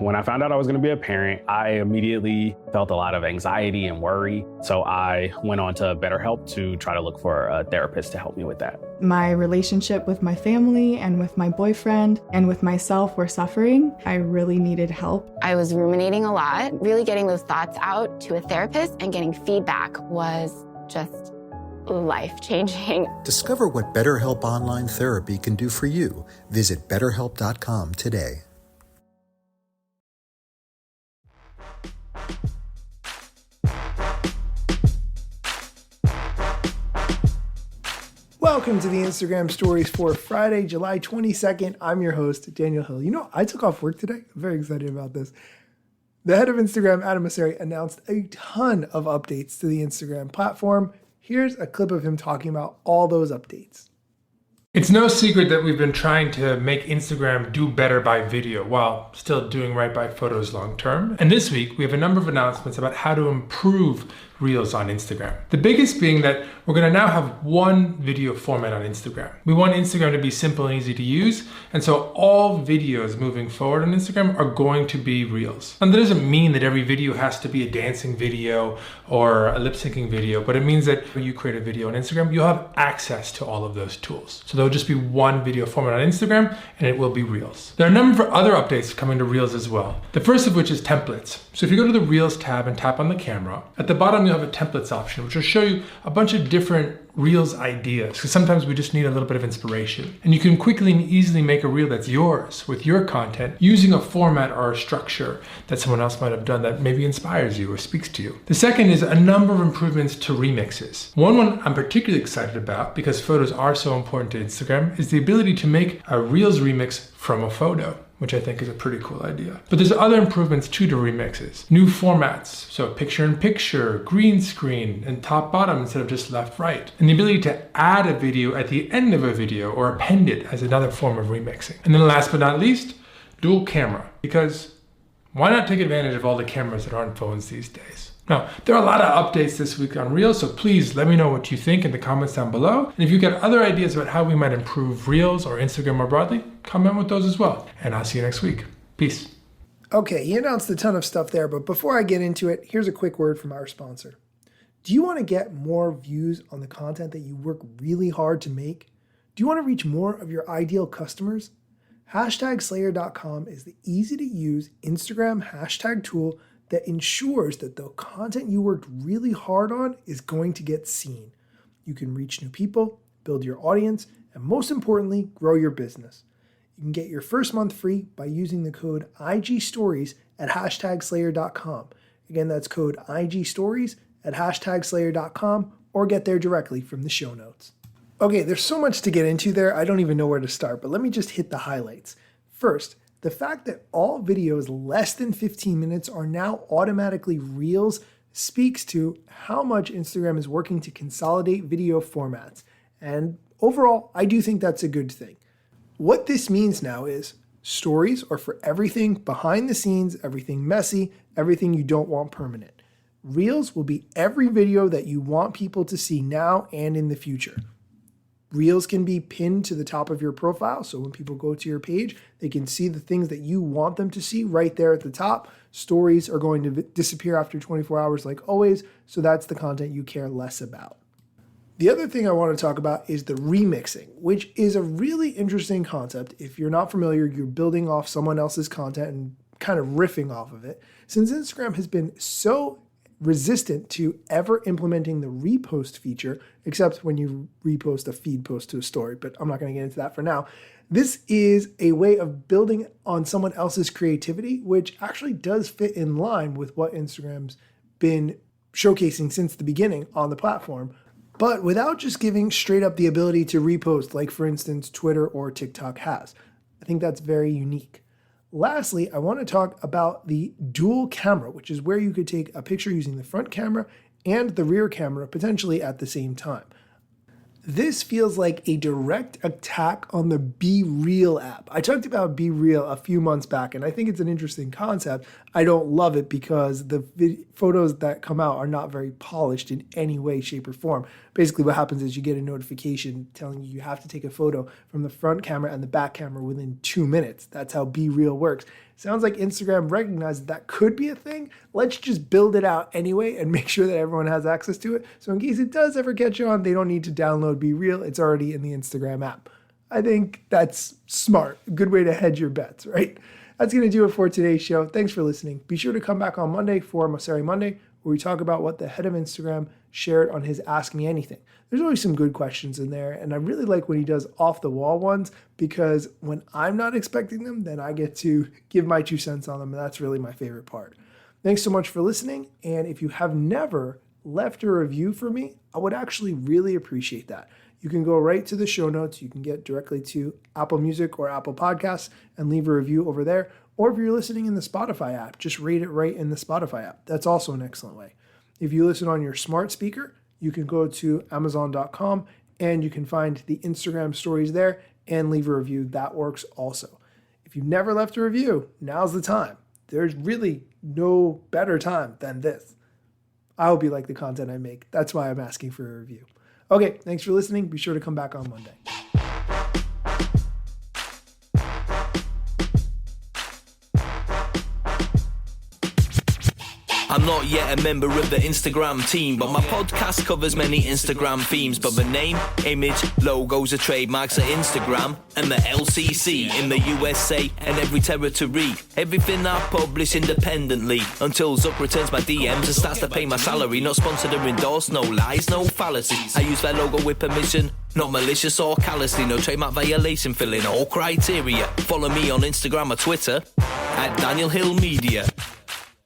When I found out I was going to be a parent, I immediately felt a lot of anxiety and worry. So I went on to BetterHelp to try to look for a therapist to help me with that. My relationship with my family and with my boyfriend and with myself were suffering. I really needed help. I was ruminating a lot. Really getting those thoughts out to a therapist and getting feedback was just life-changing. Discover what BetterHelp Online Therapy can do for you. Visit BetterHelp.com today. Welcome to the Instagram stories for Friday, July 22nd. I'm your host, Daniel Hill. You know, I took off work today. I'm very excited about this. The head of Instagram, Adam Mosseri, announced a ton of updates to the Instagram platform. Here's a clip of him talking about all those updates. It's no secret that we've been trying to make Instagram do better by video while still doing right by photos long term. And this week, we have a number of announcements about how to improve Reels on Instagram. The biggest being that we're going to now have one video format on Instagram. We want Instagram to be simple and easy to use, and so all videos moving forward on Instagram are going to be Reels. And that doesn't mean that every video has to be a dancing video or a lip syncing video, but it means that when you create a video on Instagram, you'll have access to all of those tools. So there'll just be one video format on Instagram, and it will be Reels. There are a number of other updates coming to Reels as well. The first of which is templates. So if you go to the Reels tab and tap on the camera, at the bottom you'll have a templates option, which will show you a bunch of different Reels ideas, because sometimes we just need a little bit of inspiration. And you can quickly and easily make a reel that's yours with your content using a format or a structure that someone else might have done that maybe inspires you or speaks to you. The second is a number of improvements to remixes. One I'm particularly excited about, because photos are so important to Instagram, is the ability to make a Reels remix from a photo, which I think is a pretty cool idea. But there's other improvements to the remixes. New formats, so picture-in-picture, green screen, and top-bottom instead of just left-right. And the ability to add a video at the end of a video or append it as another form of remixing. And then last but not least, dual camera. Because why not take advantage of all the cameras that are on phones these days? Now, there are a lot of updates this week on Reels, so please let me know what you think in the comments down below. And if you've got other ideas about how we might improve Reels or Instagram more broadly, comment with those as well. And I'll see you next week. Peace. Okay, he announced a ton of stuff there, but before I get into it, here's a quick word from our sponsor. Do you want to get more views on the content that you work really hard to make? Do you want to reach more of your ideal customers? #Slayer.com is the easy to use Instagram hashtag tool that ensures that the content you worked really hard on is going to get seen. You can reach new people, build your audience, and most importantly, grow your business. You can get your first month free by using the code IGStories at #Slayer.com. Again, that's code IGStories at #Slayer.com, or get there directly from the show notes. Okay, there's so much to get into there, I don't even know where to start, but let me just hit the highlights. First, the fact that all videos less than 15 minutes are now automatically Reels speaks to how much Instagram is working to consolidate video formats. And overall, I do think that's a good thing. What this means now is stories are for everything behind the scenes, everything messy, everything you don't want permanent. Reels will be every video that you want people to see now and in the future. Reels can be pinned to the top of your profile, so when people go to your page, they can see the things that you want them to see right there at the top. Stories are going to disappear after 24 hours like always, so that's the content you care less about. The other thing I want to talk about is the remixing, which is a really interesting concept. If you're not familiar, you're building off someone else's content and kind of riffing off of it. Since Instagram has been so resistant to ever implementing the repost feature, except when you repost a feed post to a story, but I'm not going to get into that for now. This is a way of building on someone else's creativity, which actually does fit in line with what Instagram's been showcasing since the beginning on the platform, but without just giving straight up the ability to repost, like for instance, Twitter or TikTok has. I think that's very unique. Lastly, I want to talk about the dual camera, which is where you could take a picture using the front camera and the rear camera potentially at the same time. This feels like a direct attack on the Be Real app. I talked about Be Real a few months back, and I think it's an interesting concept. I don't love it because the photos that come out are not very polished in any way, shape, or form. Basically, what happens is you get a notification telling you have to take a photo from the front camera and the back camera within 2 minutes. That's how Be Real works. Sounds like Instagram recognized that could be a thing. Let's just build it out anyway and make sure that everyone has access to it. So in case it does ever catch on, they don't need to download Be Real. It's already in the Instagram app. I think that's smart. A good way to hedge your bets, right? That's going to do it for today's show. Thanks for listening. Be sure to come back on Monday for Mosseri Monday, where we talk about what the head of Instagram shared on his Ask Me Anything. There's always some good questions in there, and I really like when he does off-the-wall ones, because when I'm not expecting them, then I get to give my 2 cents on them, and that's really my favorite part. Thanks so much for listening, and if you have never left a review for me, I would actually really appreciate that. You can go right to the show notes. You can get directly to Apple Music or Apple Podcasts and leave a review over there. Or if you're listening in the Spotify app, just rate it right in the Spotify app. That's also an excellent way. If you listen on your smart speaker, you can go to Amazon.com and you can find the Instagram stories there and leave a review. That works also. If you've never left a review, now's the time. There's really no better time than this. I hope you like the content I make. That's why I'm asking for a review. Okay, thanks for listening. Be sure to come back on Monday. I'm not yet a member of the Instagram team, but my podcast covers many Instagram themes. But the name, image, logos are trademarks at Instagram and the LCC in the USA and every territory. Everything I publish independently until Zuck returns my DMs and starts to pay my salary. Not sponsored or endorsed, no lies, no fallacies. I use their logo with permission, not malicious or callously. No trademark violation, filling all criteria. Follow me on Instagram or Twitter at Daniel Hill Media.